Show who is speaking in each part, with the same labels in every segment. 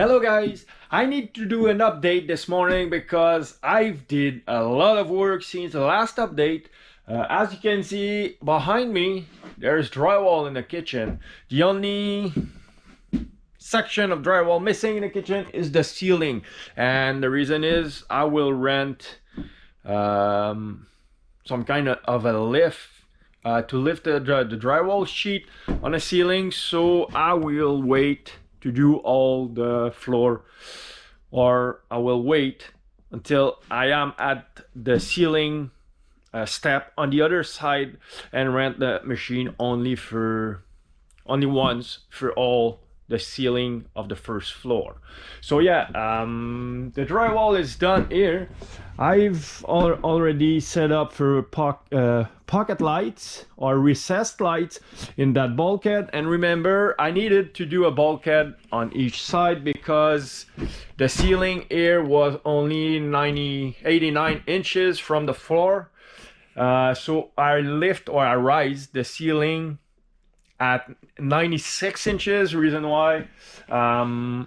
Speaker 1: Hello guys, I need to do an update this morning because I've did a lot of work since the last update. As you can see behind me, there's drywall in the kitchen. The only section of drywall missing in the kitchen is the ceiling, and the reason is I will rent some kind of a lift to lift the drywall sheet on the ceiling, so I will wait to do all the floor, or I will wait until I am at the ceiling step on the other side and rent the machine only once for all the ceiling of the first floor. So yeah, the drywall is done here. I've already set up for pocket lights or recessed lights in that bulkhead, and remember, I needed to do a bulkhead on each side because the ceiling here was only 89 inches from the floor. So I raise the ceiling at 96 inches. Reason why I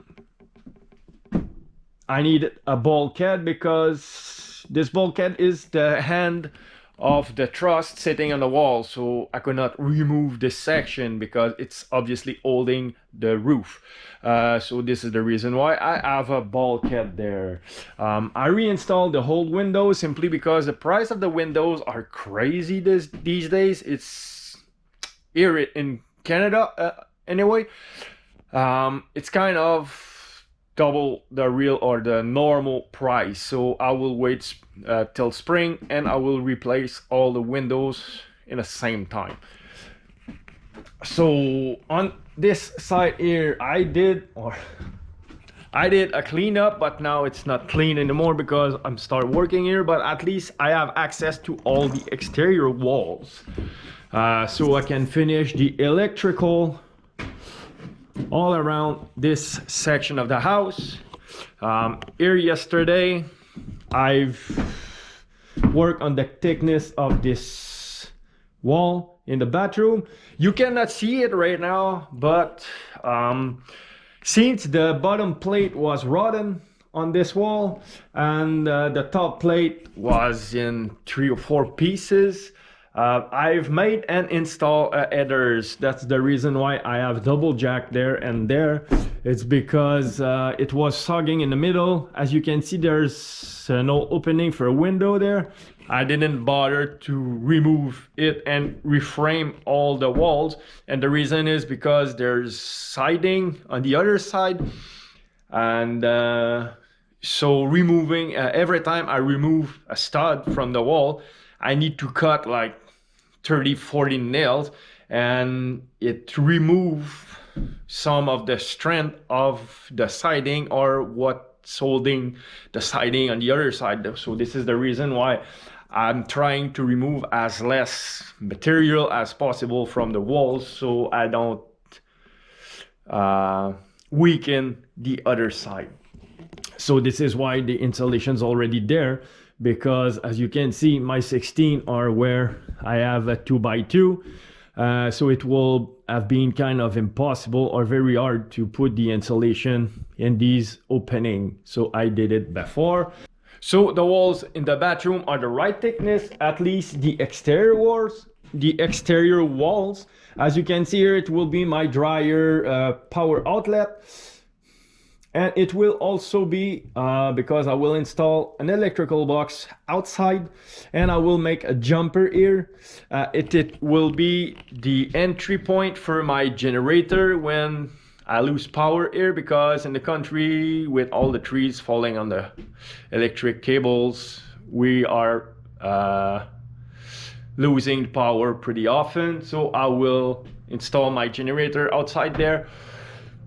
Speaker 1: need a bulkhead, because this bulkhead is the hand of the truss sitting on the wall, so I could not remove this section because it's obviously holding the roof. So this is the reason why I have a bulkhead there. I reinstalled the whole window simply because the price of the windows are crazy these days. It's here in Canada anyway. It's kind of double the real or the normal price, so I will wait till spring and I will replace all the windows in the same time. So on this side here, I did a cleanup, but now it's not clean anymore because I'm start working here, but at least I have access to all the exterior walls, so I can finish the electrical all around this section of the house. Here yesterday I've worked on the thickness of this wall in the bathroom. You cannot see it right now, but since the bottom plate was rotten on this wall and the top plate was in 3 or 4 pieces, I've made and installed headers. That's the reason why I have double jack there and there. It's because it was sagging in the middle. As you can see, there's no opening for a window there. I didn't bother to remove it and reframe all the walls, and the reason is because there's siding on the other side, and so removing every time I remove a stud from the wall, I need to cut like 30-40 nails, and it remove some of the strength of the siding or what's holding the siding on the other side. So this is the reason why I'm trying to remove as less material as possible from the walls, so I don't weaken the other side. So this is why the insulation's already there, because as you can see, my 16 are where I have a 2x2, so it will have been kind of impossible or very hard to put the insulation in these opening. So I did it before. So the walls in the bathroom are the right thickness, at least the exterior walls. As you can see here, it will be my dryer power outlet. And it will also be, because I will install an electrical box outside and I will make a jumper here. It will be the entry point for my generator when I lose power here, because in the country, with all the trees falling on the electric cables, we are losing power pretty often. So I will install my generator outside there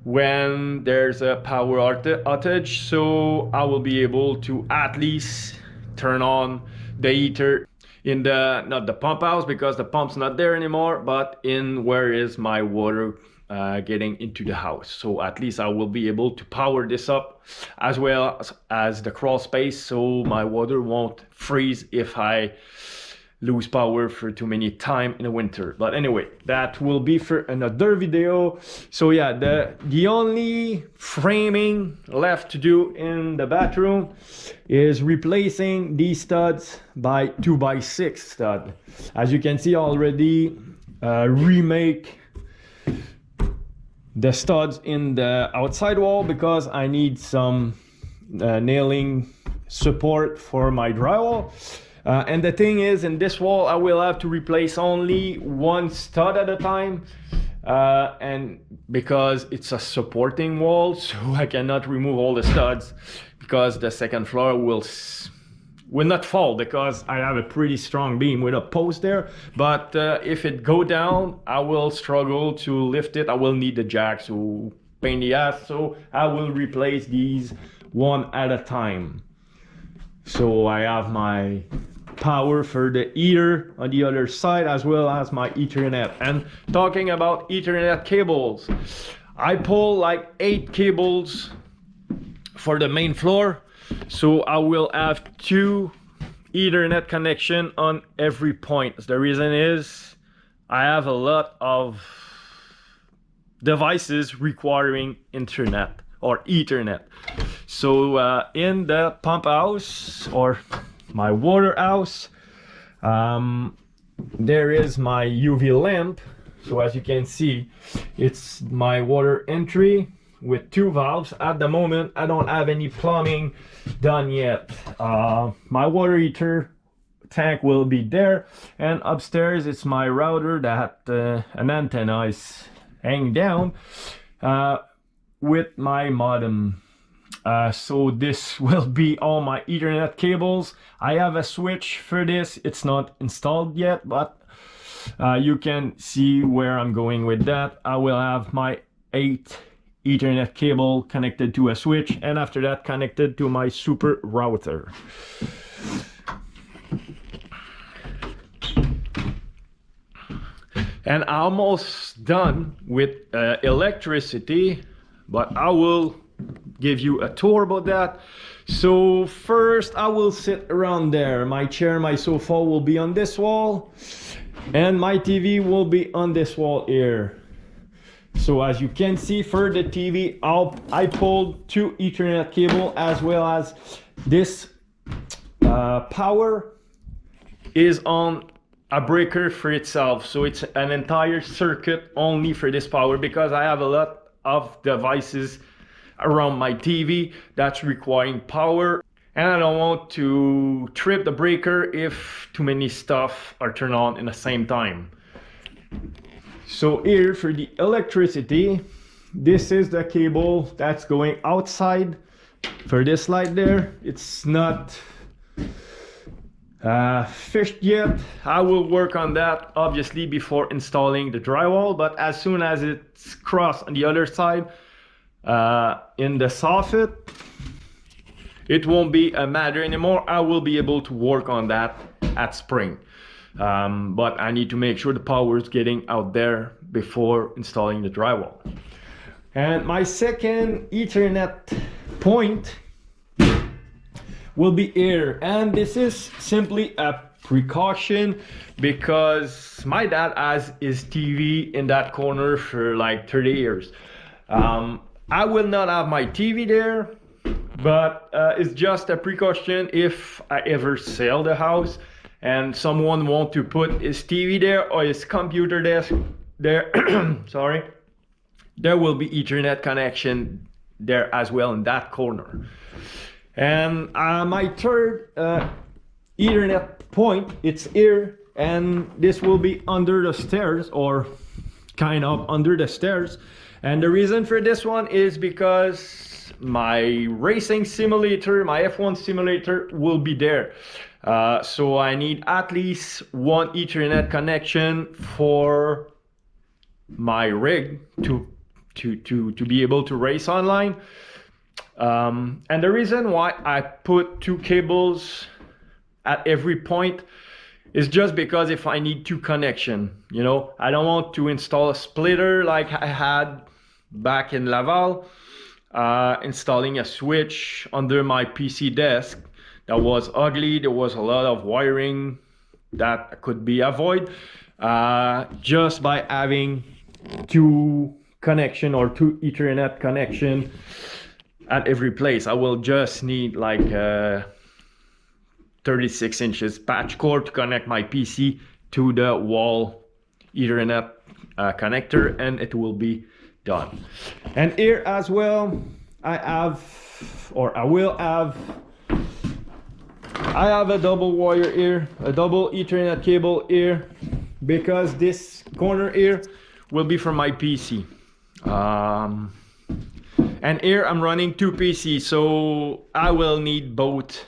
Speaker 1: when there's a power outage, so I will be able to at least turn on the heater in the, not the pump house because the pump's not there anymore, but in where is my water getting into the house. So at least I will be able to power this up, as well as the crawl space, so my water won't freeze if I lose power for too many time in the winter. But anyway, that will be for another video. So yeah, the only framing left to do in the bathroom is replacing these studs by 2x6 stud. As you can see already, remake the studs in the outside wall because I need some nailing support for my drywall. And the thing is, in this wall I will have to replace only one stud at a time, and because it's a supporting wall, so I cannot remove all the studs because the second floor will not fall because I have a pretty strong beam with a post there. But if it go down, I will struggle to lift it. I will need the jack, so pain in the ass. So I will replace these one at a time. So I have my power for the heater on the other side, as well as my Ethernet. And talking about Ethernet cables, I pull like 8 cables for the main floor, so I will have 2 Ethernet connection on every point. The reason is I have a lot of devices requiring internet or Ethernet. So in the pump house or my water house, there is my UV lamp. So as you can see, it's my water entry with 2 valves. At the moment I don't have any plumbing done yet. My water heater tank will be there, and upstairs it's my router that an antenna is hanging down with my modem. So this will be all my Ethernet cables. I have a switch for this. It's not installed yet, but you can see where I'm going with that. I will have my 8 Ethernet cable connected to a switch, and after that connected to my super router. And I'm almost done with electricity, but I will give you a tour about that. So first I will sit around there. My chair, my sofa will be on this wall, and my TV will be on this wall here. So as you can see, for the TV, I pulled 2 Ethernet cable, as well as this power is on a breaker for itself. So it's an entire circuit only for this power, because I have a lot of devices around my TV that's requiring power, and I don't want to trip the breaker if too many stuff are turned on in the same time. So here for the electricity, this is the cable that's going outside for this light there. It's not fished yet. I will work on that obviously before installing the drywall, but as soon as it's crossed on the other side in the soffit, it won't be a matter anymore. I will be able to work on that at spring, but I need to make sure the power is getting out there before installing the drywall. And my second Ethernet point will be here, and this is simply a precaution because my dad has his TV in that corner for like 30 years. I will not have my TV there, but it's just a precaution if I ever sell the house and someone want to put his TV there or his computer desk there. Sorry, there will be Ethernet connection there as well in that corner. And my third Ethernet point, it's here, and this will be under the stairs, or kind of under the stairs. And the reason for this one is because my racing simulator, my F1 simulator, will be there. So I need at least one Ethernet connection for my rig to be able to race online. And the reason why I put 2 cables at every point is just because if I need 2 connection, you know, I don't want to install a splitter like I had back in Laval, installing a switch under my PC desk that was ugly. There was a lot of wiring that could be avoided just by having two connection or two Ethernet connection at every place. I will just need like 36 inches patch cord to connect my PC to the wall Ethernet connector, and it will be done. And here as well, I have a double wire here, a double Ethernet cable here, because this corner here will be for my PC. And here I'm running two PCs, so I will need both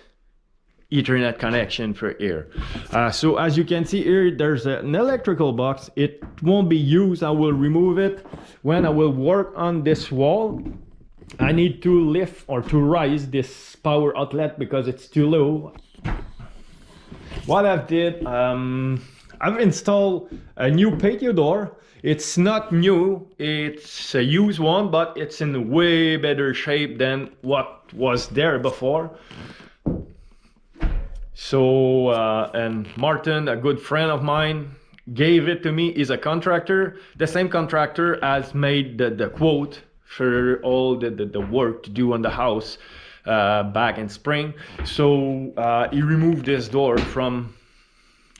Speaker 1: Ethernet connection for here. So as you can see here, there's an electrical box. It won't be used. I will remove it when I will work on this wall. I need to lift or to raise this power outlet because it's too low. What I've did, I've installed a new patio door. It's not new, it's a used one, but it's in way better shape than what was there before. So, and Martin, a good friend of mine, gave it to me. He's a contractor. The same contractor has made the quote for all the work to do on the house back in spring. So he removed this door from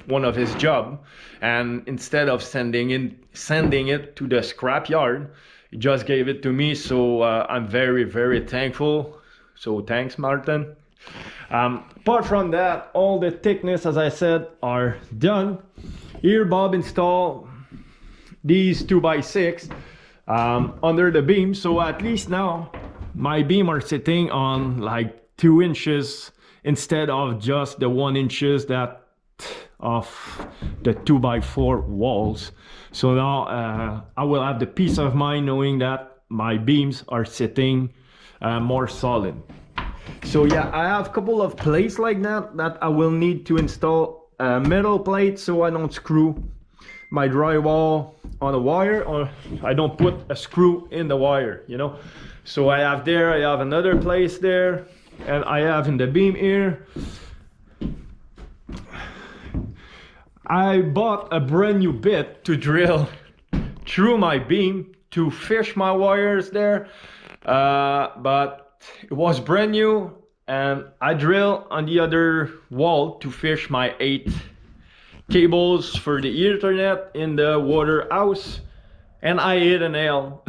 Speaker 1: one of his job, and instead of sending it to the scrap yard, he just gave it to me. So I'm very, very thankful. So thanks, Martin. Apart from that, all the thickness, as I said, are done. Here Bob installed these 2x6 under the beam, so at least now my beam are sitting on like 2 inches instead of just the 1 inches that of the 2x4 walls. So now I will have the peace of mind knowing that my beams are sitting more solid. So yeah, I have a couple of plates like that I will need to install a metal plate so I don't screw my drywall on a wire, or I don't put a screw in the wire, you know. So I have another place there, and I have in the beam here. I bought a brand new bit to drill through my beam to fish my wires there, but it was brand new, and I drill on the other wall to fish my 8 cables for the Ethernet in the water house, and I hit a nail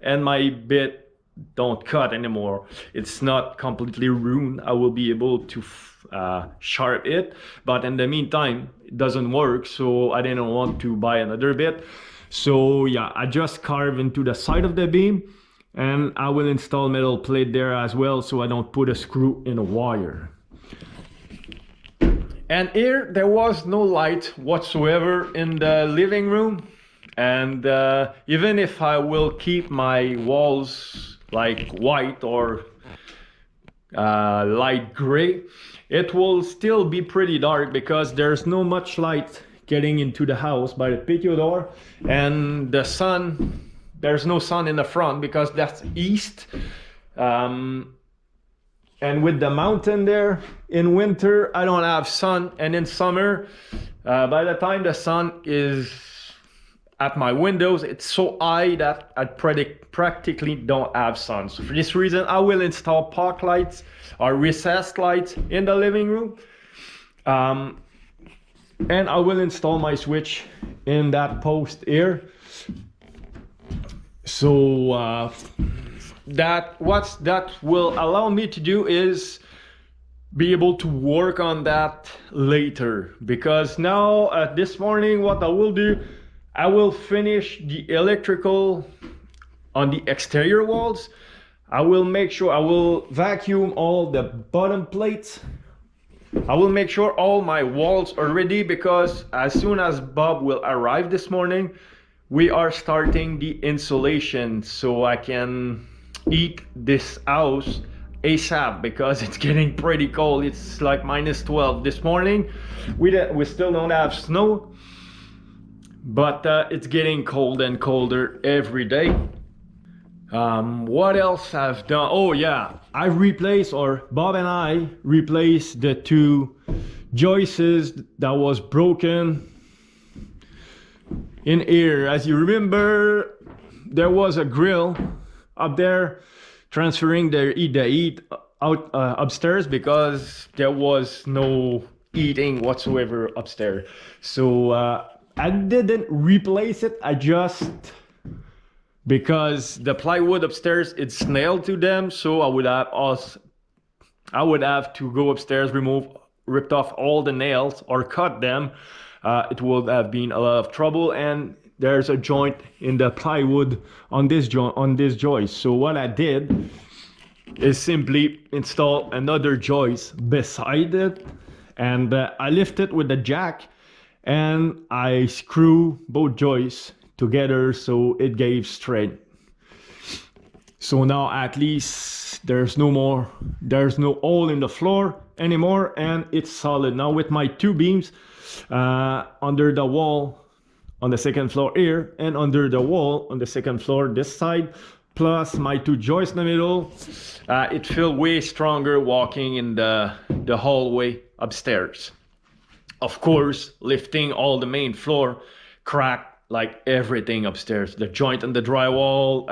Speaker 1: and my bit don't cut anymore. It's not completely ruined. I will be able to sharp it, but in the meantime it doesn't work, so I didn't want to buy another bit. So yeah, I just carve into the side of the beam, and I will install metal plate there as well so I don't put a screw in a wire. And here there was no light whatsoever in the living room, and even if I will keep my walls like white or light gray, it will still be pretty dark because there's no much light getting into the house by the patio door, and the sun, there's no sun in the front because that's east. And with the mountain there, in winter I don't have sun, and in summer by the time the sun is at my windows, it's so high that I practically don't have sun. So for this reason I will install park lights or recessed lights in the living room, and I will install my switch in that post here. So what that will allow me to do is be able to work on that later, because now this morning what I will do, I will finish the electrical on the exterior walls. I will make sure I will vacuum all the bottom plates. I will make sure all my walls are ready, because as soon as Bob will arrive this morning, we are starting the insulation, so I can heat this house ASAP, because it's getting pretty cold. It's like -12 this morning. We still don't have snow, but it's getting cold and colder every day. What else I've done? Oh yeah, I replaced, or Bob and I replaced the two joists that was broken in here. As you remember, there was a grill up there transferring the heat out upstairs because there was no heating whatsoever upstairs. So I didn't replace it. I just, because the plywood upstairs it's nailed to them, so I would have to go upstairs, ripped off all the nails or cut them. It would have been a lot of trouble, and there's a joint in the plywood on this joist. So what I did is simply install another joist beside it, and I lift it with the jack and I screw both joists together so it gave strength. So now at least there's no hole in the floor anymore, and it's solid. Now with my two beams under the wall on the second floor here and under the wall on the second floor this side, plus my two joists in the middle, it feels way stronger walking in the hallway upstairs. Of course, lifting all the main floor cracked like everything upstairs, the joint and the drywall,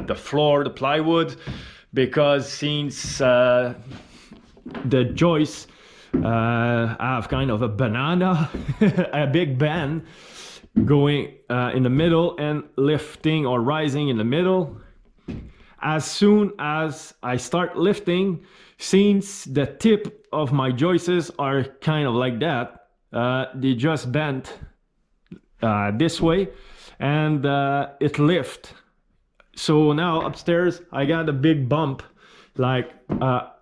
Speaker 1: the floor, the plywood, because since the joists have kind of a banana, a big bend going in the middle and lifting or rising in the middle. As soon as I start lifting, since the tip of my joists are kind of like that, they just bent this way, and it lift. So now upstairs I got a big bump like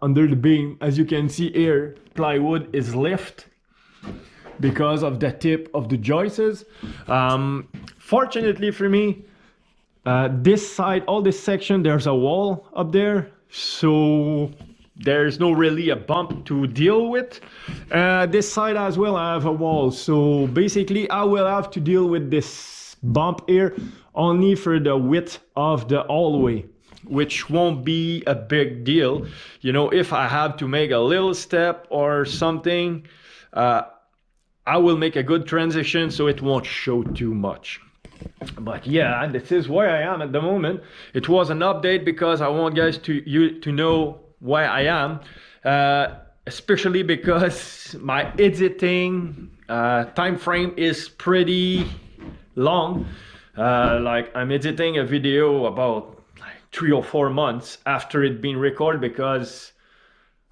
Speaker 1: under the beam. As you can see here, plywood is lift because of the tip of the joists. Fortunately for me, this side, all this section, there's a wall up there, so there's no really a bump to deal with. This side as well, I have a wall, so basically I will have to deal with this bump here only for the width of the hallway, which won't be a big deal. You know, if I have to make a little step or something, I will make a good transition so it won't show too much. But yeah, this is where I am at the moment. It was an update because I want guys to know where I am, especially because my editing time frame is pretty long. Like I'm editing a video about like 3 or 4 months after it being recorded, because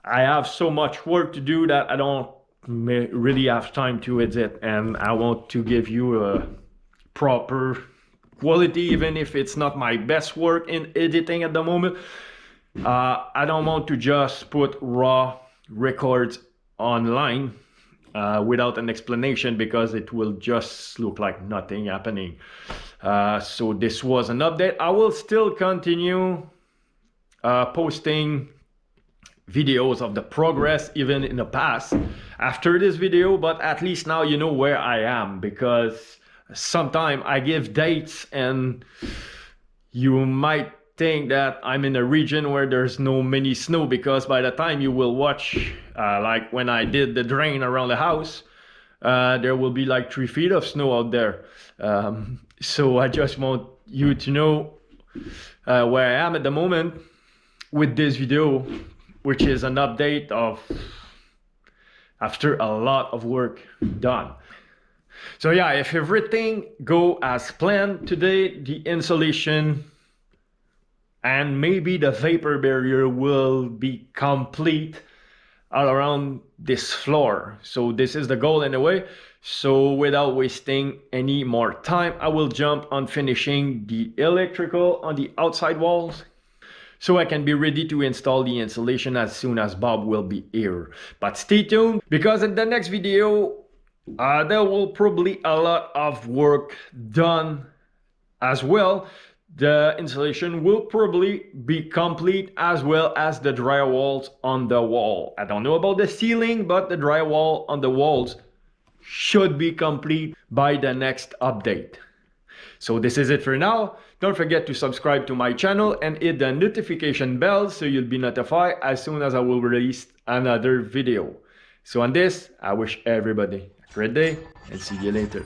Speaker 1: I have so much work to do that I don't really have time to edit, and I want to give you a proper quality, even if it's not my best work in editing at the moment. I don't want to just put raw records online without an explanation, because it will just look like nothing happening. So this was an update. I will still continue posting videos of the progress even in the past after this video, but at least now you know where I am, because sometimes I give dates and you might think that I'm in a region where there's no many snow, because by the time you will watch like when I did the drain around the house, there will be like 3 feet of snow out there. So I just want you to know where I am at the moment with this video, which is an update of after a lot of work done. So yeah, if everything go as planned today, the insulation and maybe the vapor barrier will be complete all around this floor. So this is the goal anyway. So without wasting any more time, I will jump on finishing the electrical on the outside walls, so I can be ready to install the insulation as soon as Bob will be here. But stay tuned, because in the next video, there will probably a lot of work done as well. The insulation will probably be complete, as well as the drywalls on the wall. I don't know about the ceiling, but the drywall on the walls should be complete by the next update. So this is it for now. Don't forget to subscribe to my channel and hit the notification bell so you'll be notified as soon as I will release another video. So on this, I wish everybody a great day and see you later.